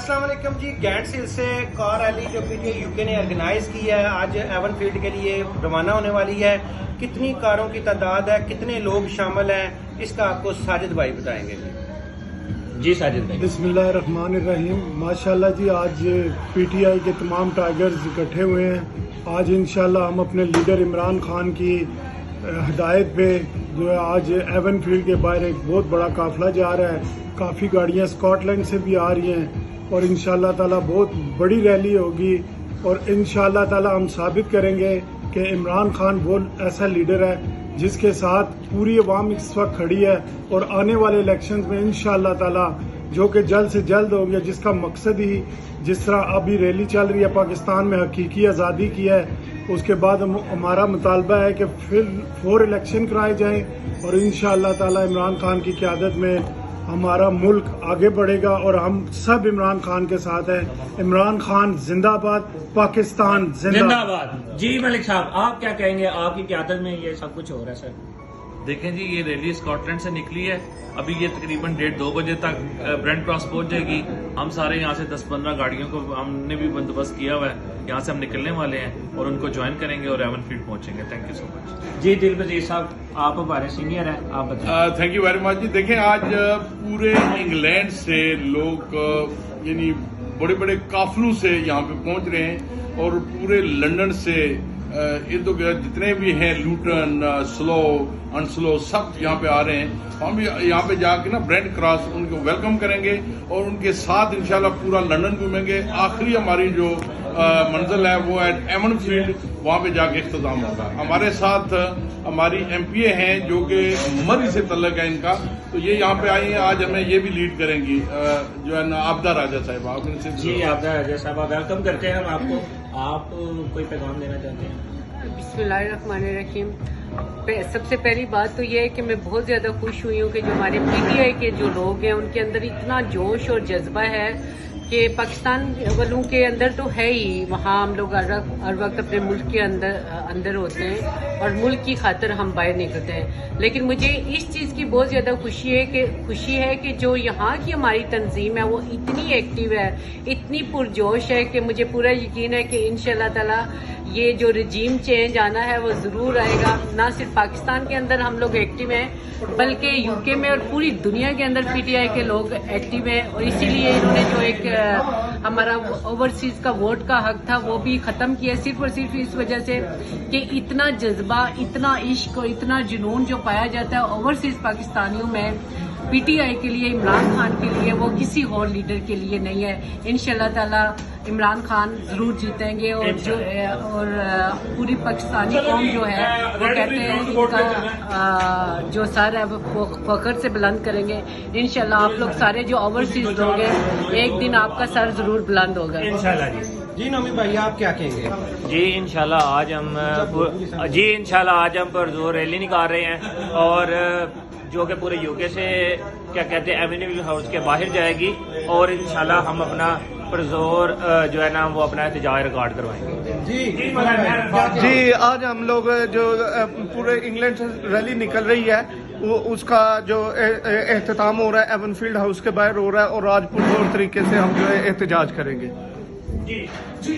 अस्सलाम वालेकुम जी। गैंट्स हिल से कार रैली जो पीटीआई यूके ने ऑर्गेनाइज की है आज एवन फील्ड के लिए रवाना होने वाली है। कितनी कारों की तादाद है, कितने लोग शामिल हैं, इसका आपको साजिद भाई बताएंगे। जी साजिद भाई। बिस्मिल्लाहिर्रहमानिर्रहीम। माशाल्लाह जी, आज पीटीआई के तमाम टाइगर्स इकट्ठे हुए हैं। आज इंशाल्लाह हम अपने लीडर इमरान खान की हिदायत पे जो है आज एवन फील्ड के बाहर एक बहुत बड़ा काफिला जा रहा है। काफ़ी गाड़ियाँ स्कॉटलैंड से भी आ रही हैं और इंशाल्लाह ताला बहुत बड़ी रैली होगी और इंशाल्लाह ताला हम साबित करेंगे कि इमरान खान वो ऐसा लीडर है जिसके साथ पूरी अवाम इस वक्त खड़ी है और आने वाले इलेक्शंस में इंशाल्लाह ताला जो कि जल्द से जल्द हो गया, जिसका मकसद ही जिस तरह अभी रैली चल रही है पाकिस्तान में हकीकी आज़ादी की है, उसके बाद हमारा मुतालबा है कि फिर इलेक्शन कराए जाएं और इंशाल्लाह ताला इमरान खान की क़यादत में हमारा मुल्क आगे बढ़ेगा और हम सब इमरान खान के साथ हैं। इमरान खान जिंदाबाद, पाकिस्तान जिंदाबाद। जी मलिक साहब, आप क्या कहेंगे? आपकी क़यादत में ये सब कुछ हो रहा है सर। देखें जी, ये रैली स्कॉटलैंड से निकली है। अभी ये तकरीबन 1:30-2 बजे तक ब्रेंट क्रॉस पहुंच जाएगी। हम सारे यहाँ से 10-15 गाड़ियों को हमने भी बंदोबस्त किया हुआ है। यहाँ से हम निकलने वाले हैं और उनको ज्वाइन करेंगे और एवन फील्ड पहुंचेंगे। Thank you so much. जी दिलबजीर साहब, आप हमारे सीनियर हैं, आप बताएं। थैंक यू वेरी मच जी। देखें, आज पूरे इंग्लैंड से लोग यानी बड़े बड़े काफिलों से यहाँ पे पहुंच रहे हैं और पूरे लंदन से इर्द गिर्द जितने भी हैं, लूटन, स्लो, अनस्लो, सब यहाँ पे आ रहे हैं। हम भी यहाँ पे जाके ना ब्रेंट क्रॉस उनको वेलकम करेंगे और उनके साथ इंशाल्लाह पूरा लंदन घूमेंगे। आखिरी हमारी जो मंजिल है वो है एवन फील्ड, वहाँ पे जाके इख्तिताम होगा। हमारे साथ हमारी एमपीए हैं जो कि मरी से तल्लक है इनका, तो ये यहाँ पे आई हैं। आज हमें ये भी लीड करेंगी जो है ना आबदा राजा साहब। आप इनसे जी आबदा राजा साहब, वेलकम करते हैं हम आपको। आप कोई पैगाम देना चाहते हैं? बिस्मिल्लाहिर्रहमानिर्रहीम। सबसे पहली बात तो ये है कि मैं बहुत ज़्यादा खुश हुई हूँ कि जो हमारे पीटीआई के जो लोग हैं उनके अंदर इतना जोश और जज्बा है कि पाकिस्तान वालों के अंदर तो है ही। वहाँ हम लोग हर वक्त अपने मुल्क के अंदर होते हैं और मुल्क की खातिर हम बाहर निकलते हैं। लेकिन मुझे इस चीज़ की बहुत ज़्यादा खुशी है कि जो यहाँ की हमारी तंजीम है वो इतनी एक्टिव है, इतनी पुरजोश है कि मुझे पूरा यकीन है कि इंशाल्लाह ताला ये जो रजीम चेंज आना है वो ज़रूर आएगा। ना सिर्फ पाकिस्तान के अंदर हम लोग एक्टिव हैं बल्कि यूके में और पूरी दुनिया के अंदर पीटीआई के लोग एक्टिव हैं और इसीलिए इन्होंने जो एक हमारा ओवरसीज का वोट का हक था वो भी ख़त्म किया, सिर्फ और सिर्फ इस वजह से कि इतना जज्बा, इतना इश्क और इतना जुनून जो पाया जाता है ओवरसीज पाकिस्तानियों में पीटीआई के लिए, इमरान खान के लिए, वो किसी और लीडर के लिए नहीं है। इंशाल्लाह ताला इमरान खान जरूर जीतेंगे और पूरी पाकिस्तानी कौम जो है वो कहते हैं इनका जो सर है वो फख्र से बुलंद करेंगे। इंशाल्लाह आप लोग सारे जो ओवरसीज लोग हैं एक दिन आपका सर जरूर बुलंद होगा इंशाल्लाह। जी नोमी भाई, आप क्या कहेंगे? जी इंशाल्लाह आज हम पुरजोर रैली निकाल रहे हैं और जो कि पूरे यूके से क्या कहते हैं एवेन्यू हाउस के बाहर जाएगी और इंशाल्लाह हम अपना पुरजोर जो है ना वो अपना एहतजाज रिकॉर्ड करवाएंगे। जी आज हम लोग जो पूरे इंग्लैंड से रैली निकल रही है वो उसका जो एहतमाम हो रहा है एवन फील्ड हाउस के बाहर हो रहा है और आज पुरजोर तरीके से हम जो है एहतजाज करेंगे। जी